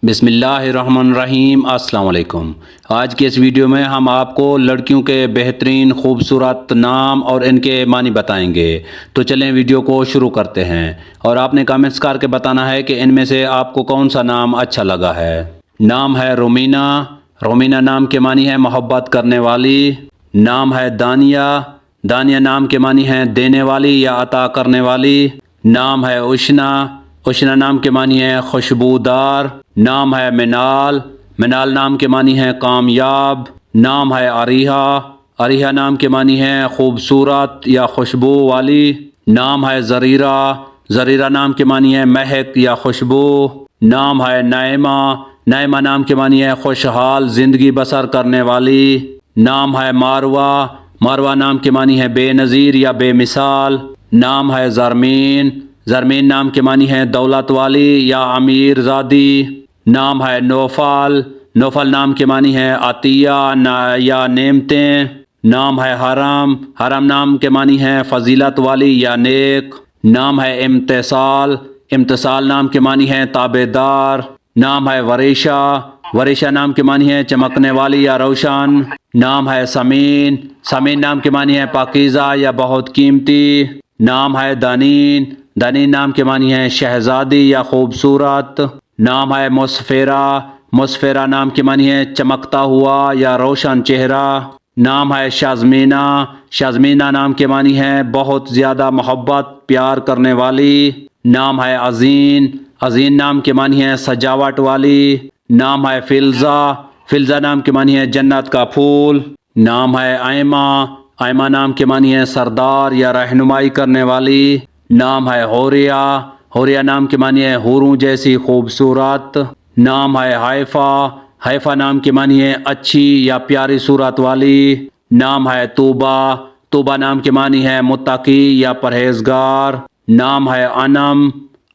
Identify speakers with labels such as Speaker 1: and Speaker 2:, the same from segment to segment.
Speaker 1: بسم اللہ الرحمن الرحیم۔ السلام علیکم۔ آج کے اس ویڈیو میں ہم آپ کو لڑکیوں کے بہترین خوبصورت نام اور ان کے معنی بتائیں گے۔ تو چلیں ویڈیو کو شروع کرتے ہیں، اور آپ نے کامنٹس کر کے بتانا ہے کہ ان میں سے آپ کو کون سا نام اچھا لگا ہے۔ نام ہے رومینہ۔ رومینہ نام کے معنی ہے محبت کرنے والی۔ نام ہے دانیہ۔ دانیہ نام کے معنی ہے دینے والی یا عطا کرنے والی۔ نام ہے اشنا۔ اشنا نام کے معنی ہے خوشبودار۔ نام ہے منال۔ منال نام کے معنی ہے کامیاب۔ نام ہے عریحہ۔ عریحہ نام کے معنی ہے خوبصورت یا خوشبو والی۔ نام ہے زریرہ۔ زریرہ نام کے معنی ہے مہک یا خوشبو۔ نام ہے نعیمہ۔ نعیمہ نام کے معنی ہے خوشحال زندگی بسر کرنے والی۔ نام ہے ماروہ۔ ماروہ نام کے معنی ہے بے نظیر یا بے مثال۔ نام ہے زرمین۔ زرمین نام کے معنی ہے دولت والی یا امیر زادی۔ نام ہے نوفل۔ نوفل نام کے معنی ہے عطیہ یا نعمتیں۔ نام ہے حرم۔ حرم نام کے معنی ہے فضیلت والی یا نیک۔ نام ہے امتصال۔ امتصال نام کے معنی ہے تابعدار۔ نام ہے وریشہ۔ وریشہ نام کے معنی ہے چمکنے والی یا روشن۔ نام ہے سمین۔ سمین نام کے معنی ہے پاکیزہ یا بہت قیمتی۔ نام ہے دنین۔ دنین نام کے معنی ہے شہزادی یا خوبصورت۔ نام ہے مسفرہ۔ مسفرہ نام کے معنی ہے چمکتا ہوا یا روشن چہرہ۔ نام ہے شازمینہ۔ شازمینہ نام کے معنی ہے بہت زیادہ محبت پیار کرنے والی۔ نام ہے عزین۔ عزین نام کے معنی ہے سجاوٹ والی۔ نام ہے فلزہ۔ فلزہ نام کے معنی ہے جنت کا پھول۔ نام ہے ایمہ۔ ایمہ نام کے معنی ہے سردار یا رہنمائی کرنے والی۔ نام ہے حوریہ۔ حوریہ نام کے معنی ہے حوروں جیسی خوبصورت۔ نام ہے حیفہ۔ حیفہ نام کے معنی ہے اچھی یا پیاری صورت والی۔ نام ہے طوبہ۔ طوبہ نام کے معنی ہے متقی یا پرہیزگار۔ نام ہے انم۔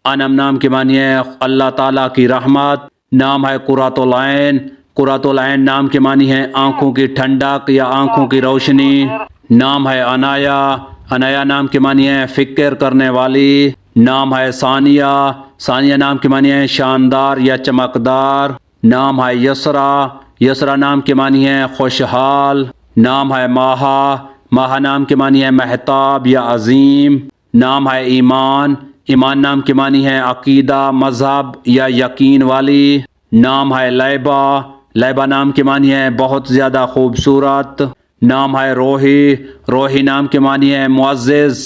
Speaker 1: انم نام کے معنی ہے اللہ تعالیٰ کی رحمت۔ نام ہے قرۃ العین۔ قرۃ العین نام کے معنی ہے آنکھوں کی ٹھنڈک یا آنکھوں کی روشنی۔ نام ہے عنایا۔ عنایا نام کے معنی ہے فکر کرنے والی۔ نام ہے ثانیہ۔ ثانیہ نام کے معنی ہے شاندار یا چمکدار۔ نام ہے یسرا۔ یسرا نام کے معنی ہے خوشحال۔ نام ہے ماہا۔ ماہا نام کے معنی ہے مہتاب یا عظیم۔ نام ہے ایمان۔ ایمان نام کے معنی ہے عقیدہ مذہب یا یقین والی۔ نام ہے لیبہ۔ لیبہ نام کے معنی ہے بہت زیادہ خوبصورت۔ نام ہے روحی۔ روحی نام کے معنی ہے معزز۔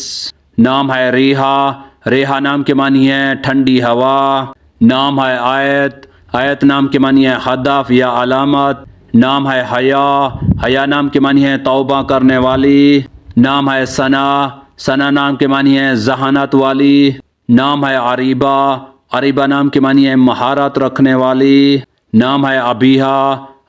Speaker 1: نام ہے ریحہ۔ ریحہ نام کے معنی ہے ٹھنڈی ہوا۔ نام ہے آیت۔ آیت نام کے معنی ہے ہدف یا علامت۔ نام ہے حیا۔ حیا نام کے معنی ہے توبہ کرنے والی۔ نام ہے ثنا۔ ثنا نام کے معنی ہے ذہانت والی۔ نام ہے عریبہ۔ عریبہ نام کے معنی ہے مہارت رکھنے والی۔ نام ہے ابیہا۔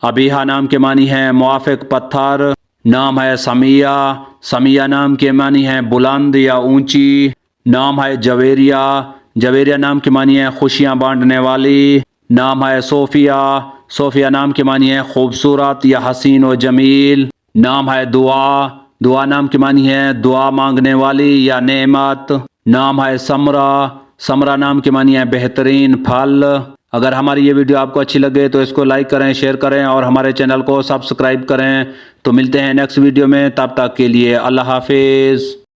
Speaker 1: ابیہا نام کے معنی ہے موافق پتھر۔ نام ہے سمیہ۔ سمیہ نام کے معنی ہے بلند یا اونچی۔ نام ہے جویریہ۔ جویریہ نام کے معنی ہے خوشیاں بانٹنے والی۔ نام ہے صوفیہ۔ صوفیہ نام کے معنی ہے خوبصورت یا حسین و جمیل۔ نام ہے دعا۔ دعا نام کے معنی ہے دعا مانگنے والی یا نعمت۔ نام ہے ثمرہ۔ ثمرہ نام کے معنی ہے بہترین پھل۔ اگر ہماری یہ ویڈیو آپ کو اچھی لگے تو اس کو لائک کریں، شیئر کریں اور ہمارے چینل کو سبسکرائب کریں۔ تو ملتے ہیں نیکسٹ ویڈیو میں، تب تک کے لیے اللہ حافظ۔